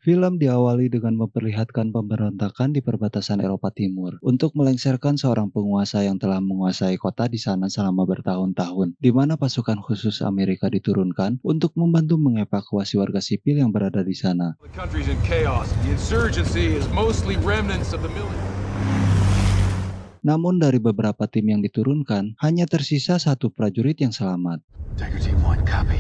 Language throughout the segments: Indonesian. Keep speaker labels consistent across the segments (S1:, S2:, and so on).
S1: Film diawali dengan memperlihatkan pemberontakan di perbatasan Eropa Timur untuk melengsarkan seorang penguasa yang telah menguasai kota di sana selama bertahun-tahun, di mana pasukan khusus Amerika diturunkan untuk membantu mengevakuasi warga sipil yang berada di sana.
S2: The country's in chaos. The insurgency is mostly remnants of the military.
S1: Namun dari beberapa tim yang diturunkan, hanya tersisa satu prajurit yang selamat.
S2: Tiger Team 1, copy.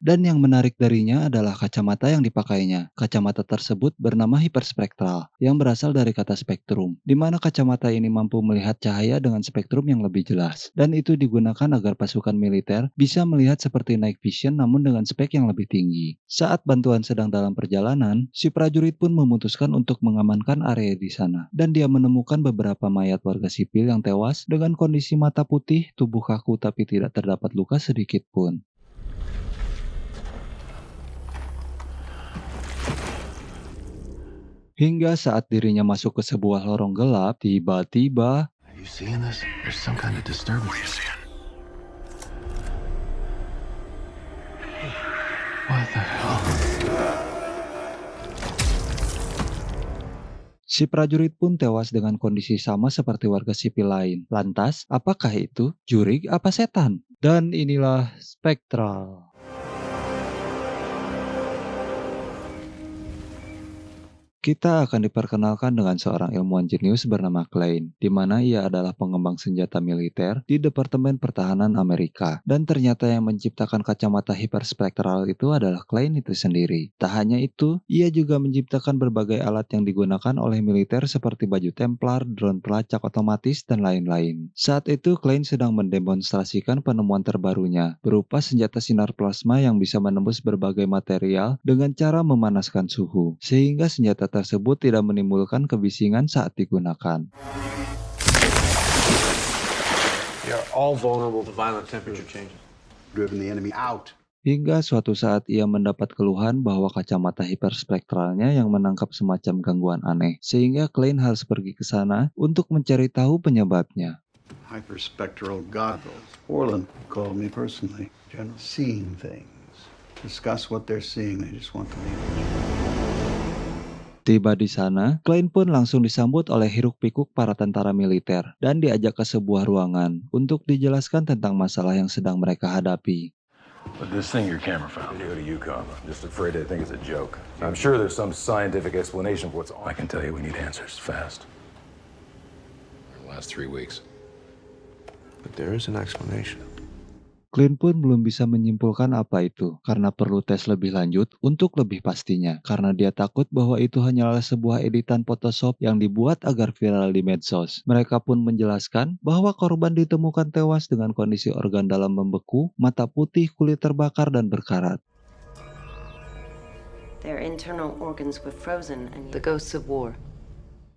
S1: Dan yang menarik darinya adalah kacamata yang dipakainya. Kacamata tersebut bernama hiperspektral, yang berasal dari kata spektrum, di mana kacamata ini mampu melihat cahaya dengan spektrum yang lebih jelas. Dan itu digunakan agar pasukan militer bisa melihat seperti night vision namun dengan spek yang lebih tinggi. Saat bantuan sedang dalam perjalanan, si prajurit pun memutuskan untuk mengamankan area di sana. Dan dia menemukan beberapa mayat warga sipil yang tewas dengan kondisi mata putih, tubuh kaku tapi tidak terdapat luka sedikit pun. Hingga saat dirinya masuk ke sebuah lorong gelap, tiba-tiba
S2: Are you seeing this? There's some kind of disturbance. What are you seeing? What the hell?
S1: si prajurit pun tewas dengan kondisi sama seperti warga sipil lain. Lantas, apakah itu jurig apa setan? Dan inilah Spektral. Kita akan diperkenalkan dengan seorang ilmuwan jenius bernama Klein, di mana ia adalah pengembang senjata militer di Departemen Pertahanan Amerika. Dan ternyata yang menciptakan kacamata hiperspektral itu adalah Klein itu sendiri. Tak hanya itu, ia juga menciptakan berbagai alat yang digunakan oleh militer seperti baju Templar, drone pelacak otomatis, dan lain-lain. Saat itu, Klein sedang mendemonstrasikan penemuan terbarunya, berupa senjata sinar plasma yang bisa menembus berbagai material dengan cara memanaskan suhu, sehingga senjata tersebut tidak menimbulkan kebisingan saat digunakan.
S3: We are all vulnerable to violent temperature changes.
S4: Driven the enemy out.
S1: Hingga suatu saat ia mendapat keluhan bahwa kacamata hiperspektralnya yang menangkap semacam gangguan aneh, sehingga Klein harus pergi ke sana untuk mencari tahu penyebabnya.
S4: Hyperspectral goggles. Orland called me personally. General, seeing things. Discuss what they're seeing. They just want to leave.
S1: Tiba di sana, Klein pun langsung disambut oleh hiruk-pikuk para tentara militer dan diajak ke sebuah ruangan untuk dijelaskan tentang masalah yang sedang mereka hadapi.
S5: But this thing your camera found. New to Yukon. I'm just afraid they think it's a joke. I'm sure there's some scientific explanation for what's on. I can tell you we need answers fast.
S2: The last 3 weeks.
S3: But there is an explanation.
S1: Klein pun belum bisa menyimpulkan apa itu, karena perlu tes lebih lanjut untuk lebih pastinya, karena dia takut bahwa itu hanyalah sebuah editan Photoshop yang dibuat agar viral di medsos. Mereka pun menjelaskan bahwa korban ditemukan tewas dengan kondisi organ dalam membeku, mata putih, kulit terbakar, dan berkarat.
S6: Their internal organs were frozen and the ghosts of war.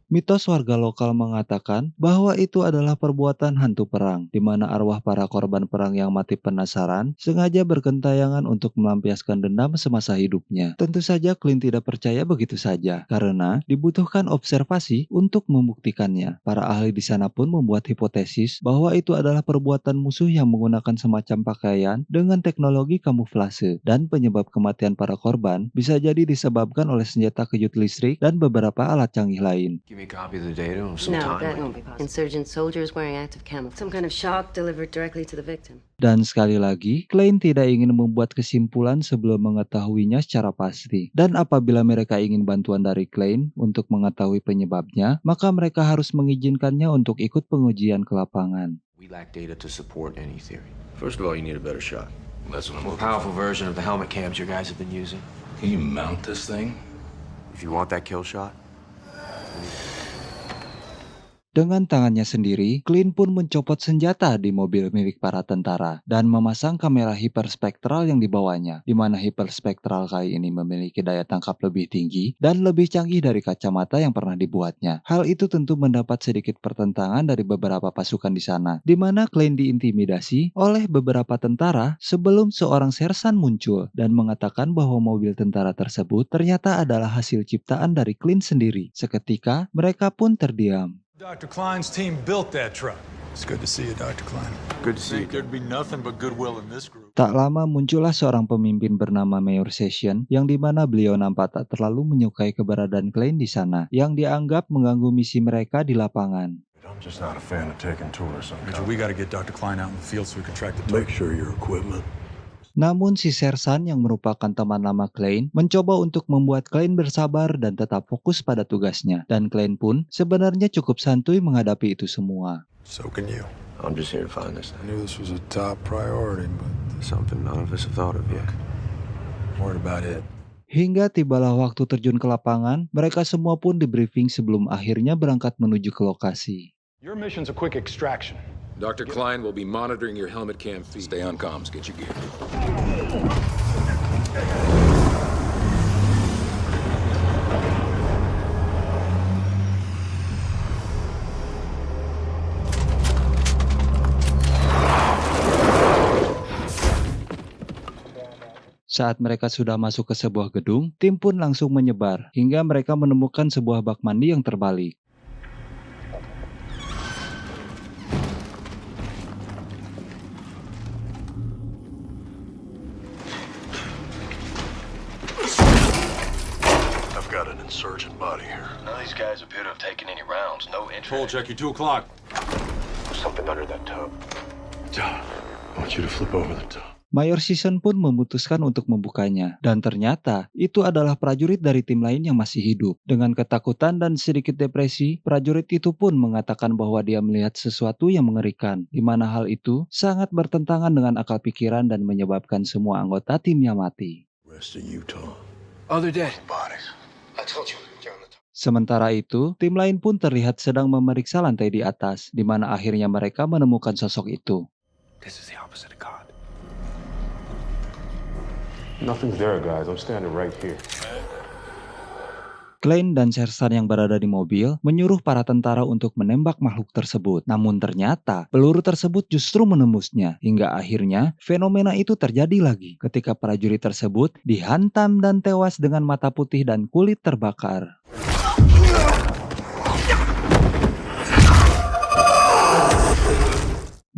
S1: Mitos warga lokal mengatakan bahwa itu adalah perbuatan hantu perang, di mana arwah para korban perang yang mati penasaran sengaja bergentayangan untuk melampiaskan dendam semasa hidupnya. Tentu saja Klein tidak percaya begitu saja, karena dibutuhkan observasi untuk membuktikannya. Para ahli di sana pun membuat hipotesis bahwa itu adalah perbuatan musuh yang menggunakan semacam pakaian dengan teknologi kamuflase, dan penyebab kematian para korban bisa jadi disebabkan oleh senjata kejut listrik dan beberapa alat canggih lain.
S3: Give me a copy of the data and some
S6: No, that
S3: time.
S6: won't be possible. Insurgent soldiers wearing active camouflage. Some kind of shock delivered directly to the victim.
S1: Dan sekali lagi, Klein tidak ingin membuat kesimpulan sebelum mengetahuinya secara pasti. Dan apabila mereka ingin bantuan dari Klein untuk mengetahui penyebabnya, maka mereka harus mengizinkannya untuk ikut pengujian ke lapangan.
S3: We lack data to support any theory.
S2: First of all, you need a better shot.
S5: That's what I'm
S3: More
S5: looking
S3: powerful
S5: for.
S3: version of the helmet cams your guys have been using.
S5: Can you mount this thing?
S3: If you want that kill shot.
S1: Dengan tangannya sendiri, Klein pun mencopot senjata di mobil milik para tentara dan memasang kamera hiperspektral yang dibawanya, di mana hiperspektral kali ini memiliki daya tangkap lebih tinggi dan lebih canggih dari kacamata yang pernah dibuatnya. Hal itu tentu mendapat sedikit pertentangan dari beberapa pasukan di sana, di mana Klein diintimidasi oleh beberapa tentara sebelum seorang sersan muncul dan mengatakan bahwa mobil tentara tersebut ternyata adalah hasil ciptaan dari Klein sendiri. Seketika, mereka pun terdiam.
S7: Dr. Klein's team built that truck. It's good to see you, Dr. Klein.
S3: Good to see you.
S7: There'd be nothing but goodwill in this group.
S1: Tak lama muncullah seorang pemimpin bernama Mayor Session yang dimana beliau nampak tak terlalu menyukai keberadaan Klein di sana yang dianggap mengganggu misi mereka di lapangan.
S5: I'm just not a fan of taking tours.
S7: Major, we gotta get Dr. Klein out in the field so we can track the
S5: Make sure your equipment.
S1: Namun si Sersan yang merupakan teman lama Klein mencoba untuk membuat Klein bersabar dan tetap fokus pada tugasnya. Dan Klein pun sebenarnya cukup santuy menghadapi itu semua.
S7: So can you.
S3: I'm just here to find this
S7: I
S3: thing.
S7: knew this was a top priority, but
S3: Something none of us have thought of yet.
S7: worried about it.
S1: Hingga tibalah waktu terjun ke lapangan, mereka semua pun debriefing sebelum akhirnya berangkat menuju ke lokasi.
S5: Your mission's a quick extraction.
S2: Dr. Klein will be monitoring your helmet cam feed.
S5: Stay on comms. Get your gear.
S1: Saat mereka sudah masuk ke sebuah gedung, tim pun langsung menyebar, hingga mereka menemukan sebuah bak mandi yang terbalik.
S5: I've got an insurgent body here.
S8: None of these guys appear to have taken any rounds. No
S7: Toll
S8: entry.
S7: check, you 2 o'clock.
S5: There's something under that tub. John, I want you to flip over the tub.
S1: Mayor Season pun memutuskan untuk membukanya, dan ternyata itu adalah prajurit dari tim lain yang masih hidup. Dengan ketakutan dan sedikit depresi, prajurit itu pun mengatakan bahwa dia melihat sesuatu yang mengerikan, di mana hal itu sangat bertentangan dengan akal pikiran dan menyebabkan semua anggota timnya mati.
S5: Rest of Utah.
S3: Oh, they're dead.
S5: Bodies.
S8: I told you, you're on the top.
S1: Sementara itu, tim lain pun terlihat sedang memeriksa lantai di atas, di mana akhirnya mereka menemukan sosok itu.
S3: This is the opposite of God.
S5: Nothing's there, guys. I'm standing right here.
S1: Klein dan Sersan yang berada di mobil menyuruh para tentara untuk menembak makhluk tersebut. Namun ternyata peluru tersebut justru menembusnya. Hingga akhirnya fenomena itu terjadi lagi ketika prajurit tersebut dihantam dan tewas dengan mata putih dan kulit terbakar.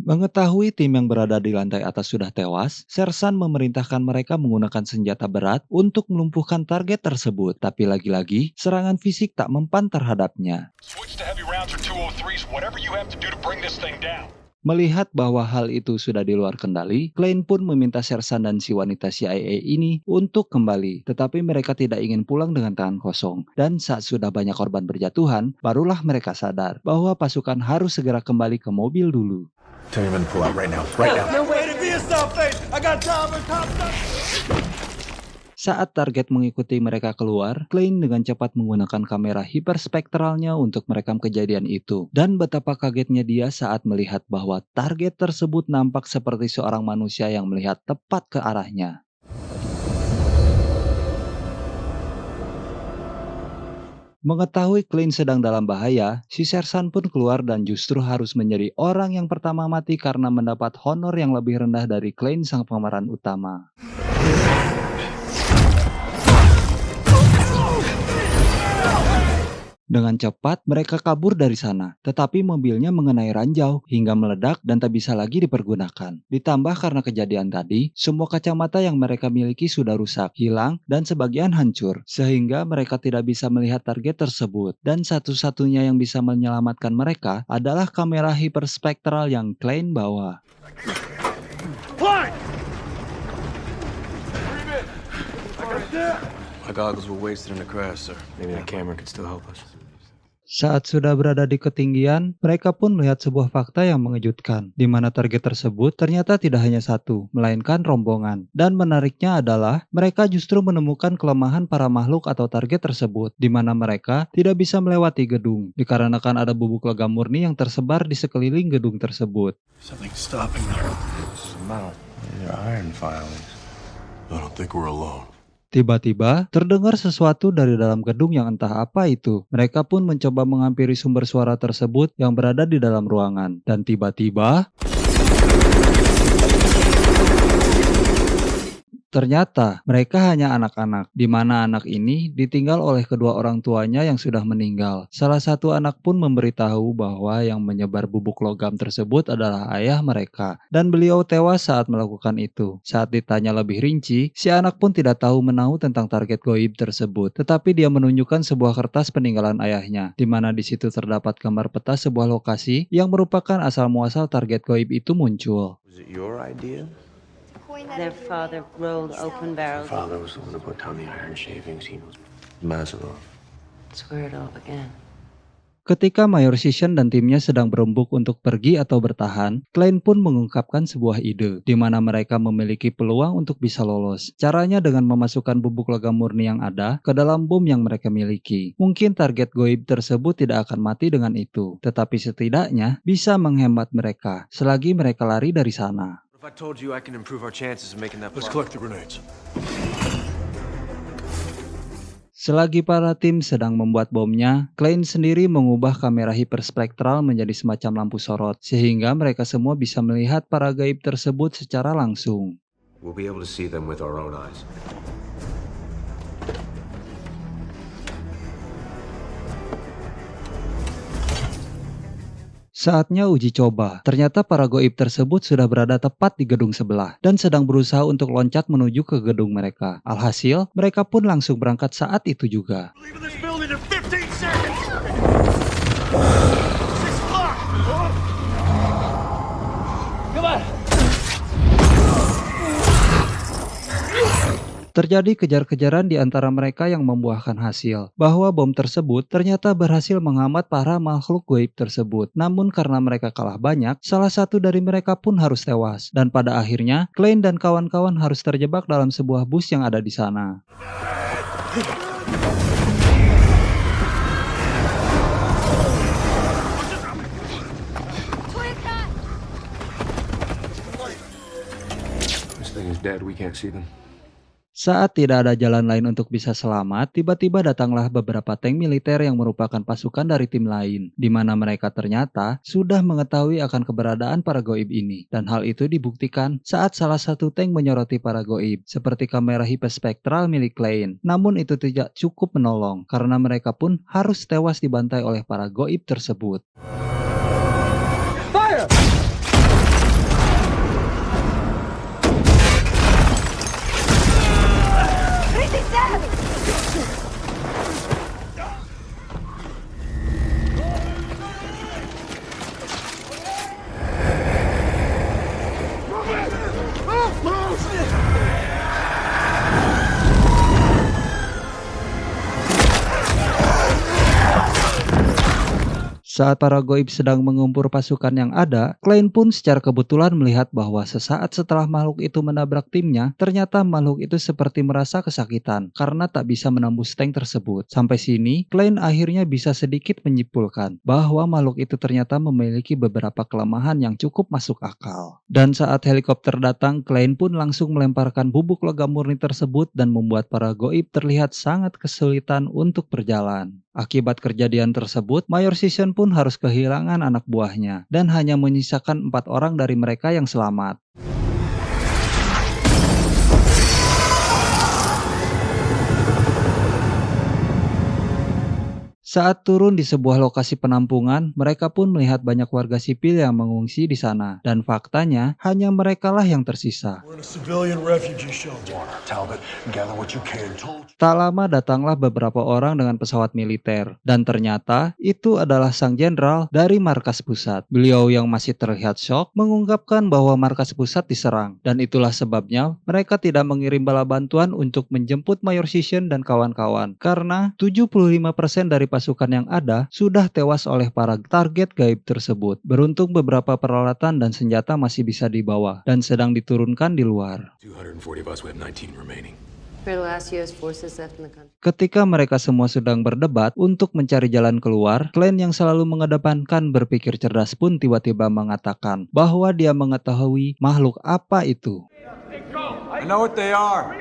S1: Mengetahui tim yang berada di lantai atas sudah tewas, Sersan memerintahkan mereka menggunakan senjata berat untuk melumpuhkan target tersebut. Tapi lagi-lagi, serangan fisik tak mempan terhadapnya.
S7: Switch to heavy rounds or 203s, whatever you have to do to bring this thing down.
S1: Melihat bahwa hal itu sudah di luar kendali, Klein pun meminta Sersan dan si wanita CIA ini untuk kembali. Tetapi mereka tidak ingin pulang dengan tangan kosong. Dan saat sudah banyak korban berjatuhan, barulah mereka sadar bahwa pasukan harus segera kembali ke mobil dulu.
S5: Tell your men to pull out right now. Right now.
S1: Saat target mengikuti mereka keluar, Klein dengan cepat menggunakan kamera hiperspektralnya untuk merekam kejadian itu. Dan betapa kagetnya dia saat melihat bahwa target tersebut nampak seperti seorang manusia yang melihat tepat ke arahnya. Mengetahui Klein sedang dalam bahaya, si Sersan pun keluar dan justru harus menjadi orang yang pertama mati karena mendapat honor yang lebih rendah dari Klein sang pemeran utama. Dengan cepat, mereka kabur dari sana, tetapi mobilnya mengenai ranjau hingga meledak dan tak bisa lagi dipergunakan. Ditambah karena kejadian tadi, semua kacamata yang mereka miliki sudah rusak, hilang, dan sebagian hancur, sehingga mereka tidak bisa melihat target tersebut. Dan satu-satunya yang bisa menyelamatkan mereka adalah kamera hiperspektral yang Klein bawa.
S3: My goggles were wasted in the crash, sir. Maybe that camera could still help us.
S1: Saat sudah berada di ketinggian, mereka pun melihat sebuah fakta yang mengejutkan, di mana target tersebut ternyata tidak hanya satu, melainkan rombongan. Dan menariknya adalah, mereka justru menemukan kelemahan para makhluk atau target tersebut, di mana mereka tidak bisa melewati gedung, dikarenakan ada bubuk logam murni yang tersebar di sekeliling gedung tersebut.
S5: Something's stopping them. Smell. Your iron filings. I don't think we're alone.
S1: Tiba-tiba, terdengar sesuatu dari dalam gedung yang entah apa itu. Mereka pun mencoba menghampiri sumber suara tersebut yang berada di dalam ruangan. Dan tiba-tiba, Ternyata mereka hanya anak-anak, di mana anak ini ditinggal oleh kedua orang tuanya yang sudah meninggal. Salah satu anak pun memberitahu bahwa yang menyebar bubuk logam tersebut adalah ayah mereka, dan beliau tewas saat melakukan itu. Saat ditanya lebih rinci, si anak pun tidak tahu menahu tentang target goib tersebut, tetapi dia menunjukkan sebuah kertas peninggalan ayahnya, di mana di situ terdapat gambar peta sebuah lokasi yang merupakan asal-muasal target goib itu muncul.
S3: Was it your idea?
S6: Their father rolled open barrels.
S3: Father was the one who put down the iron shavings. He knows Mazarov.
S6: That's where it all began.
S1: Ketika Mayor Sisson dan timnya sedang berembuk untuk pergi atau bertahan, Klein pun mengungkapkan sebuah ide, di mana mereka memiliki peluang untuk bisa lolos. Caranya dengan memasukkan bubuk logam murni yang ada ke dalam bom yang mereka miliki. Mungkin target goib tersebut tidak akan mati dengan itu, tetapi setidaknya bisa menghemat mereka selagi mereka lari dari sana.
S3: If I told you I can improve our chances of making that
S2: Let's
S3: plot?
S2: collect the grenades.
S1: Selagi para tim sedang membuat bomnya, Klein sendiri mengubah kamera hiperspektral menjadi semacam lampu sorot, sehingga mereka semua bisa melihat para gaib tersebut secara langsung.
S3: We'll be able to see them with our own eyes.
S1: Saatnya uji coba. Ternyata para goib tersebut sudah berada tepat di gedung sebelah dan sedang berusaha untuk loncat menuju ke gedung mereka. Alhasil, mereka pun langsung berangkat saat itu juga.
S7: Leaving this building in 15 seconds! 6 o'clock! Come on!
S1: Terjadi kejar-kejaran di antara mereka yang membuahkan hasil, bahwa bom tersebut ternyata berhasil menghambat para makhluk gaib tersebut. Namun karena mereka kalah banyak, salah satu dari mereka pun harus tewas. Dan pada akhirnya, Klein dan kawan-kawan harus terjebak dalam sebuah bus yang ada di sana.
S3: This thing is dead. We can't see them.
S1: Saat tidak ada jalan lain untuk bisa selamat, tiba-tiba datanglah beberapa tank militer yang merupakan pasukan dari tim lain, di mana mereka ternyata sudah mengetahui akan keberadaan para goib ini. Dan hal itu dibuktikan saat salah satu tank menyoroti para goib, seperti kamera hiperspektral milik Klein. Namun itu tidak cukup menolong, karena mereka pun harus tewas dibantai oleh para goib tersebut. Saat para goib sedang mengumpur pasukan yang ada, Klein pun secara kebetulan melihat bahwa sesaat setelah makhluk itu menabrak timnya, ternyata makhluk itu seperti merasa kesakitan karena tak bisa menembus tank tersebut. Sampai sini, Klein akhirnya bisa sedikit menyimpulkan bahwa makhluk itu ternyata memiliki beberapa kelemahan yang cukup masuk akal. Dan saat helikopter datang, Klein pun langsung melemparkan bubuk logam murni tersebut dan membuat para goib terlihat sangat kesulitan untuk berjalan. Akibat kejadian tersebut, Mayor Sisson pun harus kehilangan anak buahnya dan hanya menyisakan 4 orang dari mereka yang selamat. Saat turun di sebuah lokasi penampungan, mereka pun melihat banyak warga sipil yang mengungsi di sana. Dan faktanya, hanya merekalah yang tersisa.
S2: We're in a civilian refugee shelter.
S7: Talbot, gather what you can.
S1: Tak lama datanglah beberapa orang dengan pesawat militer. Dan ternyata, itu adalah sang jenderal dari markas pusat. Beliau yang masih terlihat syok, mengungkapkan bahwa markas pusat diserang. Dan itulah sebabnya, mereka tidak mengirim bala bantuan untuk menjemput Mayor Sisson dan kawan-kawan. Karena 75% dari pasukan yang ada sudah tewas oleh para target gaib tersebut. Beruntung beberapa peralatan dan senjata masih bisa dibawa dan sedang diturunkan di luar.
S7: 240 of us, we have 19 remaining.
S6: We're the last U.S. forces left in the country.
S1: Ketika mereka semua sedang berdebat untuk mencari jalan keluar, Klein yang selalu mengedepankan berpikir cerdas pun tiba-tiba mengatakan bahwa dia mengetahui makhluk apa itu.
S3: I know what they are.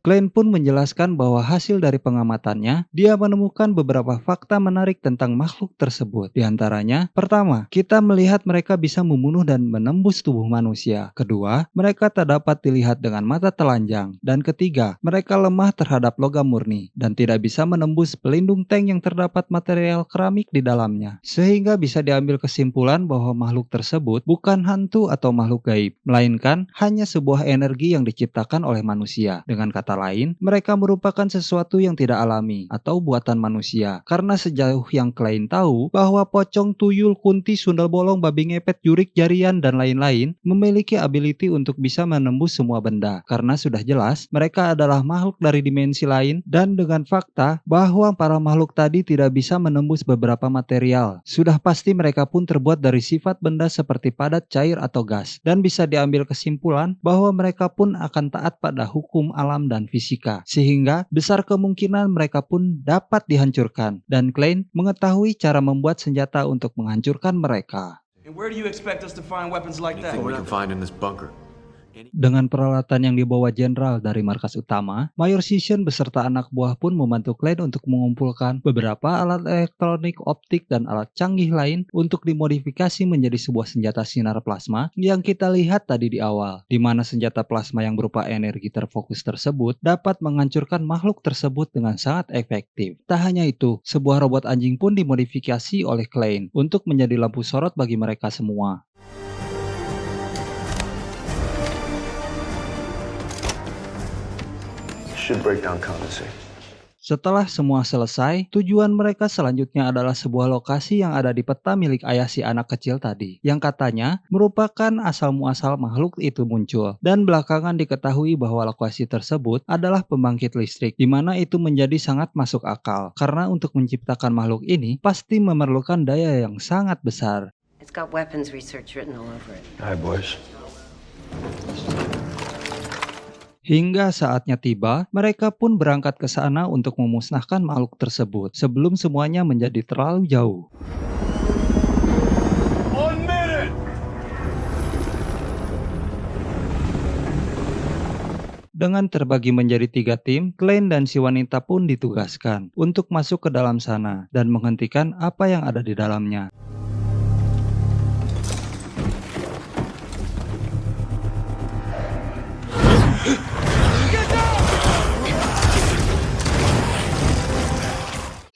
S1: Klein pun menjelaskan bahwa hasil dari pengamatannya, dia menemukan beberapa fakta menarik tentang makhluk tersebut. Di antaranya, pertama, kita melihat mereka bisa membunuh dan menembus tubuh manusia. Kedua, mereka tak dapat dilihat dengan mata telanjang. Dan ketiga, mereka lemah terhadap logam murni dan tidak bisa menembus pelindung tank yang terdapat material keramik di dalamnya. Sehingga bisa diambil kesimpulan bahwa makhluk tersebut bukan hantu atau makhluk gaib, melainkan hanya sebuah energi yang diciptakan oleh manusia. Dengan kata lain, mereka merupakan sesuatu yang tidak alami atau buatan manusia. Karena sejauh yang Klein tahu, bahwa pocong, tuyul, kunti, sundel bolong, babi ngepet, jurik, jarian, dan lain-lain memiliki ability untuk bisa menembus semua benda. Karena sudah jelas, mereka adalah makhluk dari dimensi lain, dan dengan fakta bahwa para makhluk tadi tidak bisa menembus beberapa material. Sudah pasti mereka pun terbuat dari sifat benda seperti padat, cair, atau gas. Dan bisa diambil kesimpulan bahwa mereka pun akan taat pada hukum alam dan fisika, sehingga besar kemungkinan mereka pun dapat dihancurkan, dan Klein mengetahui cara membuat senjata untuk menghancurkan mereka.
S9: And where do you expect us to find weapons like that?
S3: Anything we can find in this bunker.
S1: Dengan peralatan yang dibawa jenderal dari markas utama, Mayor Sisson beserta anak buah pun membantu Klein untuk mengumpulkan beberapa alat elektronik, optik, dan alat canggih lain untuk dimodifikasi menjadi sebuah senjata sinar plasma yang kita lihat tadi di awal, di mana senjata plasma yang berupa energi terfokus tersebut dapat menghancurkan makhluk tersebut dengan sangat efektif. Tak hanya itu, sebuah robot anjing pun dimodifikasi oleh Klein untuk menjadi lampu sorot bagi mereka semua.
S3: Should break down condensate.
S1: Setelah semua selesai, tujuan mereka selanjutnya adalah sebuah lokasi yang ada di peta milik ayah si anak kecil tadi, yang katanya merupakan asal-muasal makhluk itu muncul. Dan belakangan diketahui bahwa lokasi tersebut adalah pembangkit listrik, di mana itu menjadi sangat masuk akal, karena untuk menciptakan makhluk ini pasti memerlukan daya yang sangat besar.
S6: It's got weapons research written all over it.
S3: Hi, boys.
S1: Hingga saatnya tiba, mereka pun berangkat ke sana untuk memusnahkan makhluk tersebut sebelum semuanya menjadi terlalu jauh.
S7: 1 minute!
S1: Dengan terbagi menjadi 3 tim, Klein dan si wanita pun ditugaskan untuk masuk ke dalam sana dan menghentikan apa yang ada di dalamnya.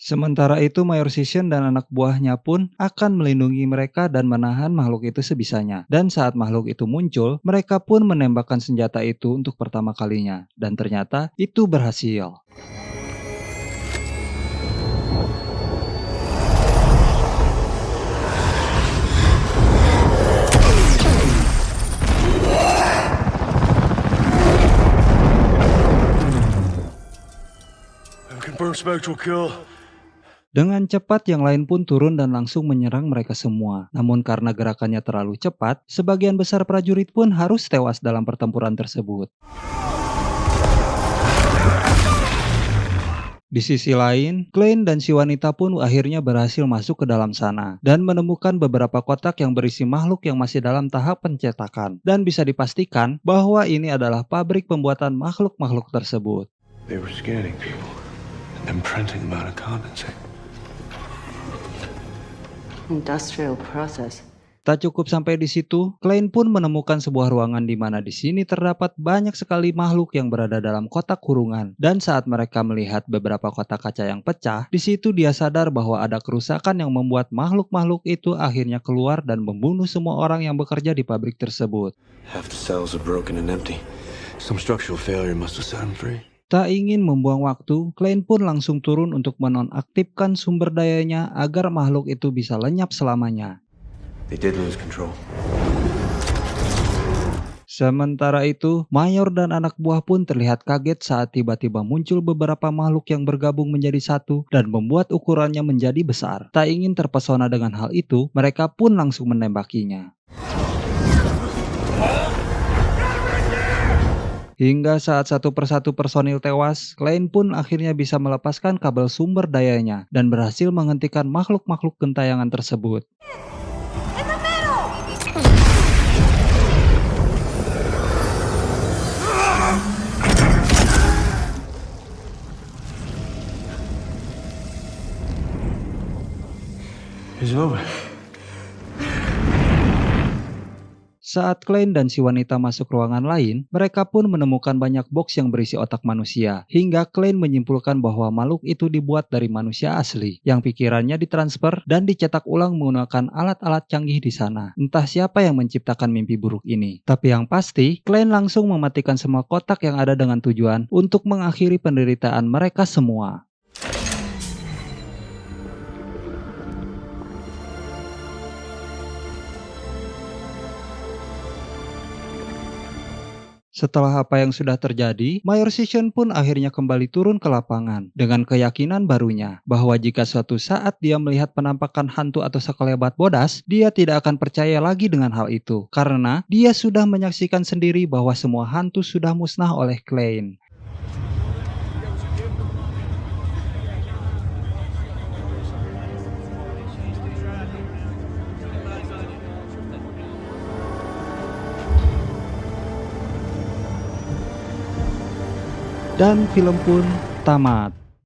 S1: Sementara itu, Mayor Sisson dan anak buahnya pun akan melindungi mereka dan menahan makhluk itu sebisanya. Dan saat makhluk itu muncul, mereka pun menembakkan senjata itu untuk pertama kalinya. Dan ternyata itu berhasil.
S3: Confirm spectral kill.
S1: Dengan cepat yang lain pun turun dan langsung menyerang mereka semua. Namun karena gerakannya terlalu cepat, sebagian besar prajurit pun harus tewas dalam pertempuran tersebut. Di sisi lain, Klein dan si wanita pun akhirnya berhasil masuk ke dalam sana dan menemukan beberapa kotak yang berisi makhluk yang masih dalam tahap pencetakan. Dan bisa dipastikan bahwa ini adalah pabrik pembuatan makhluk-makhluk tersebut.
S3: They were scanning people and then printing them out of condensate.
S6: Industrial process.
S1: Tak cukup sampai di situ, Klein pun menemukan sebuah ruangan di mana di sini terdapat banyak sekali makhluk yang berada dalam kotak kurungan. Dan saat mereka melihat beberapa kotak kaca yang pecah, di situ dia sadar bahwa ada kerusakan yang membuat makhluk-makhluk itu akhirnya keluar dan membunuh semua orang yang bekerja di pabrik tersebut.
S3: Half the cells are broken and empty. Some structural failure must have set them free.
S1: Tak ingin membuang waktu, Klein pun langsung turun untuk menonaktifkan sumber dayanya agar makhluk itu bisa lenyap selamanya.
S3: They did lose control.
S1: Sementara itu, Mayor dan anak buah pun terlihat kaget saat tiba-tiba muncul beberapa makhluk yang bergabung menjadi satu dan membuat ukurannya menjadi besar. Tak ingin terpesona dengan hal itu, mereka pun langsung menembakinya. Hingga saat satu persatu personil tewas, Klein pun akhirnya bisa melepaskan kabel sumber dayanya dan berhasil menghentikan makhluk-makhluk gentayangan tersebut.
S3: It's over.
S1: Saat Klein dan si wanita masuk ruangan lain, mereka pun menemukan banyak box yang berisi otak manusia. Hingga Klein menyimpulkan bahwa makhluk itu dibuat dari manusia asli, yang pikirannya ditransfer dan dicetak ulang menggunakan alat-alat canggih di sana. Entah siapa yang menciptakan mimpi buruk ini. Tapi yang pasti, Klein langsung mematikan semua kotak yang ada dengan tujuan untuk mengakhiri penderitaan mereka semua. Setelah apa yang sudah terjadi, Mayor Sisson pun akhirnya kembali turun ke lapangan dengan keyakinan barunya bahwa jika suatu saat dia melihat penampakan hantu atau sekelebat bodas, dia tidak akan percaya lagi dengan hal itu karena dia sudah menyaksikan sendiri bahwa semua hantu sudah musnah oleh Klein. Dan film pun tamat.